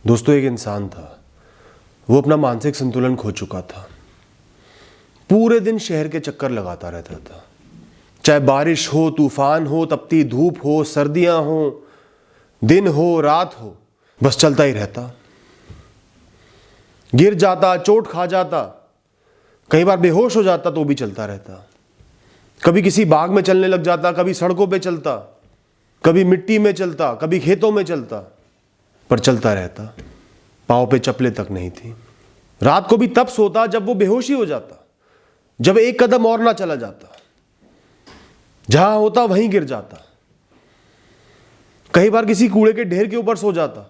दोस्तों, एक इंसान था, वो अपना मानसिक संतुलन खो चुका था। पूरे दिन शहर के चक्कर लगाता रहता था, चाहे बारिश हो, तूफान हो, तपती धूप हो, सर्दियां हो, दिन हो, रात हो, बस चलता ही रहता। गिर जाता, चोट खा जाता, कई बार बेहोश हो जाता तो भी चलता रहता। कभी किसी बाग में चलने लग जाता, कभी सड़कों पे चलता, कभी मिट्टी में चलता, कभी खेतों में चलता, पर चलता रहता। पाँव पे चप्पलें तक नहीं थी। रात को भी तब सोता जब वो बेहोशी हो जाता, जब एक कदम और ना चला जाता, जहां होता वहीं गिर जाता। कई बार किसी कूड़े के ढेर के ऊपर सो जाता,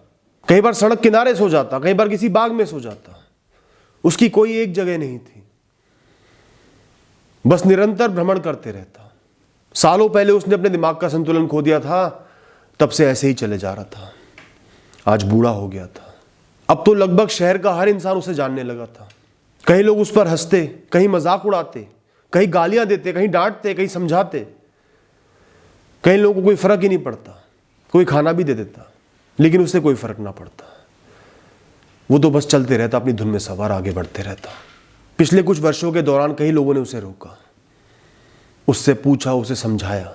कई बार सड़क किनारे सो जाता, कई बार किसी बाग में सो जाता। उसकी कोई एक जगह नहीं थी, बस निरंतर भ्रमण करते रहता। सालों पहले उसने अपने दिमाग का संतुलन खो दिया था, तब से ऐसे ही चले जा रहा था। आज बूढ़ा हो गया था। अब तो लगभग शहर का हर इंसान उसे जानने लगा था। कई लोग उस पर हंसते, कहीं मजाक उड़ाते, कहीं गालियां देते, कहीं डांटते, कहीं समझाते। कई लोगों को कोई फर्क ही नहीं पड़ता, कोई खाना भी दे देता, लेकिन उससे कोई फर्क ना पड़ता। वो तो बस चलते रहता, अपनी धुन में सवार आगे बढ़ते रहता। पिछले कुछ वर्षों के दौरान कई लोगों ने उसे रोका, उससे पूछा, उसे समझाया,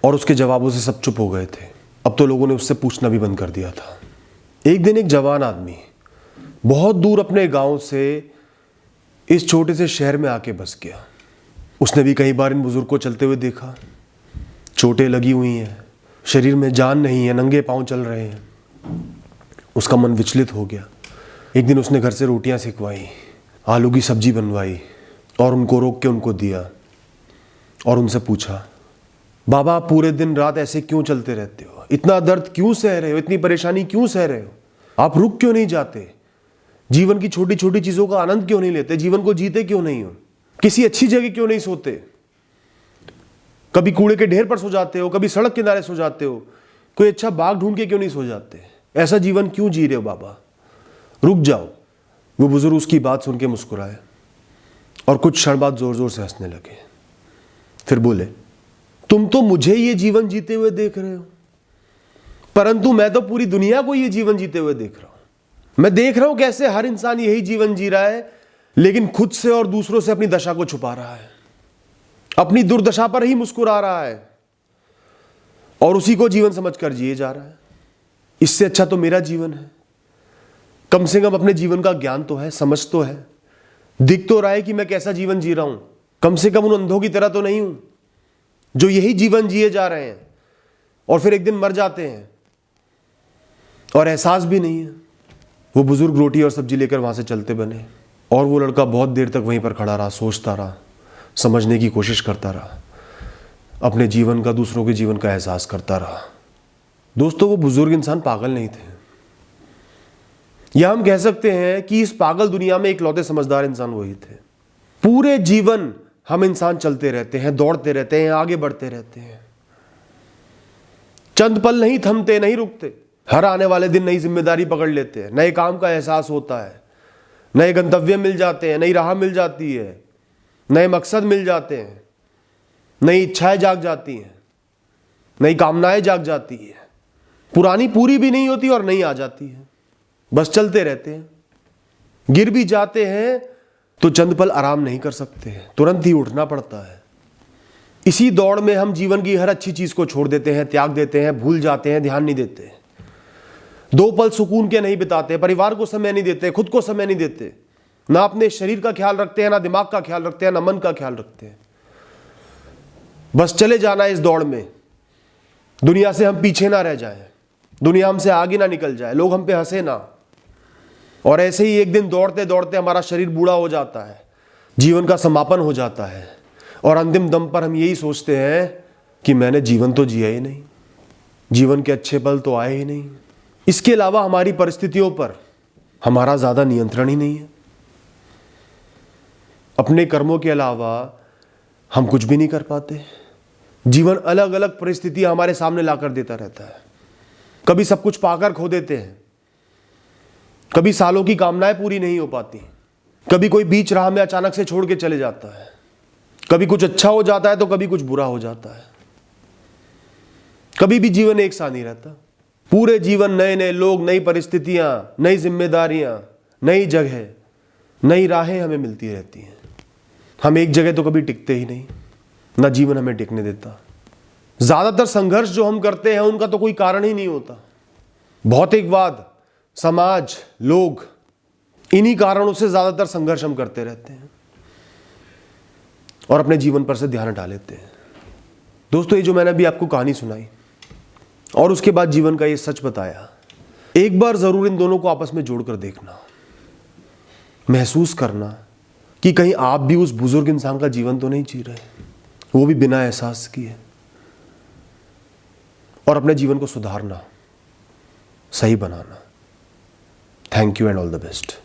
और उसके जवाबों से सब चुप हो गए थे। अब तो लोगों ने उससे पूछना भी बंद कर दिया था। एक दिन एक जवान आदमी बहुत दूर अपने गांव से इस छोटे से शहर में आके बस गया। उसने भी कई बार इन बुजुर्ग को चलते हुए देखा। चोटें लगी हुई हैं, शरीर में जान नहीं है, नंगे पांव चल रहे हैं। उसका मन विचलित हो गया। एक दिन उसने घर से रोटियां सेकवाई, आलू की सब्जी बनवाई और उनको रोक के उनको दिया और उनसे पूछा, बाबा आप पूरे दिन रात ऐसे क्यों चलते रहते हो? इतना दर्द क्यों सह रहे हो? इतनी परेशानी क्यों सह रहे हो? आप रुक क्यों नहीं जाते? जीवन की छोटी छोटी चीजों का आनंद क्यों नहीं लेते? जीवन को जीते क्यों नहीं हो? किसी अच्छी जगह क्यों नहीं सोते? कभी कूड़े के ढेर पर सो जाते हो, कभी सड़क किनारे सो जाते हो, कोई अच्छा बाग ढूंढ के क्यों नहीं सो जाते? ऐसा जीवन क्यों जी रहे हो बाबा? रुक जाओ। वो बुजुर्ग उसकी बात सुन के मुस्कुराए और कुछ क्षण बाद जोर जोर से हंसने लगे। फिर बोले, तुम तो मुझे ये जीवन जीते हुए देख रहे हो, परंतु मैं तो पूरी दुनिया को ये जीवन जीते हुए देख रहा हूं। मैं देख रहा हूं कैसे हर इंसान यही जीवन जी रहा है, लेकिन खुद से और दूसरों से अपनी दशा को छुपा रहा है, अपनी दुर्दशा पर ही मुस्कुरा रहा है और उसी को जीवन समझकर जिए जा रहा है। इससे अच्छा तो मेरा जीवन है। कम से कम अपने जीवन का ज्ञान तो है, समझ तो है, दिख तो रहा है कि मैं कैसा जीवन जी रहा हूं। कम से कम उन अंधों की तरह तो नहीं हूं जो यही जीवन जिए जा रहे हैं और फिर एक दिन मर जाते हैं और एहसास भी नहीं है। वो बुजुर्ग रोटी और सब्जी लेकर वहां से चलते बने और वो लड़का बहुत देर तक वहीं पर खड़ा रहा, सोचता रहा, समझने की कोशिश करता रहा, अपने जीवन का, दूसरों के जीवन का एहसास करता रहा। दोस्तों, वो बुजुर्ग इंसान पागल नहीं थे, या हम कह सकते हैं कि इस पागल दुनिया में इकलौते समझदार इंसान वही थे। पूरे जीवन हम इंसान चलते रहते हैं, दौड़ते रहते हैं, आगे बढ़ते रहते हैं, चंद पल नहीं थमते, नहीं रुकते। हर आने वाले दिन नई जिम्मेदारी पकड़ लेते हैं, नए काम का एहसास होता है, नए गंतव्य मिल जाते हैं, नई राह मिल जाती है, नए मकसद मिल जाते हैं, नई इच्छाएं जाग जाती हैं, नई कामनाएं जाग जाती है। पुरानी पूरी भी नहीं होती और नई आ जाती है। बस चलते रहते हैं। गिर भी जाते हैं तो चंद पल आराम नहीं कर सकते, तुरंत ही उठना पड़ता है। इसी दौड़ में हम जीवन की हर अच्छी चीज को छोड़ देते हैं, त्याग देते हैं, भूल जाते हैं, ध्यान नहीं देते। 2 पल सुकून के नहीं बिताते, परिवार को समय नहीं देते, खुद को समय नहीं देते, ना अपने शरीर का ख्याल रखते हैं, ना दिमाग का ख्याल रखते हैं, ना मन का ख्याल रखते हैं। बस चले जाना इस दौड़ में। दुनिया से हम पीछे ना रह जाएं, दुनिया हमसे आगे ना निकल जाए, लोग हम पे हंसे ना। और ऐसे ही एक दिन दौड़ते दौड़ते हमारा शरीर बूढ़ा हो जाता है, जीवन का समापन हो जाता है और अंतिम दम पर हम यही सोचते हैं कि मैंने जीवन तो जिया ही नहीं, जीवन के अच्छे पल तो आए ही नहीं। इसके अलावा हमारी परिस्थितियों पर हमारा ज्यादा नियंत्रण ही नहीं है। अपने कर्मों के अलावा हम कुछ भी नहीं कर पाते। जीवन अलग अलग परिस्थितियां हमारे सामने लाकर देता रहता है। कभी सब कुछ पाकर खो देते हैं, कभी सालों की कामनाएं पूरी नहीं हो पाती, कभी कोई बीच राह में अचानक से छोड़ के चले जाता है, कभी कुछ अच्छा हो जाता है तो कभी कुछ बुरा हो जाता है। कभी भी जीवन एक सा नहीं रहता। पूरे जीवन नए नए लोग, नई परिस्थितियां, नई जिम्मेदारियां, नई जगह, नई राहें हमें मिलती रहती हैं। हम एक जगह तो कभी टिकते ही नहीं, ना जीवन हमें टिकने देता। ज्यादातर संघर्ष जो हम करते हैं उनका तो कोई कारण ही नहीं होता। भौतिकवाद, समाज, लोग, इन्हीं कारणों से ज्यादातर संघर्ष हम करते रहते हैं और अपने जीवन पर से ध्यान हटा लेते हैं। दोस्तों, ये जो मैंने अभी आपको कहानी सुनाई और उसके बाद जीवन का ये सच बताया, एक बार जरूर इन दोनों को आपस में जोड़कर देखना, महसूस करना कि कहीं आप भी उस बुजुर्ग इंसान का जीवन तो नहीं जी रहे, वो भी बिना एहसास किए, और अपने जीवन को सुधारना, सही बनाना। Thank you and all the best.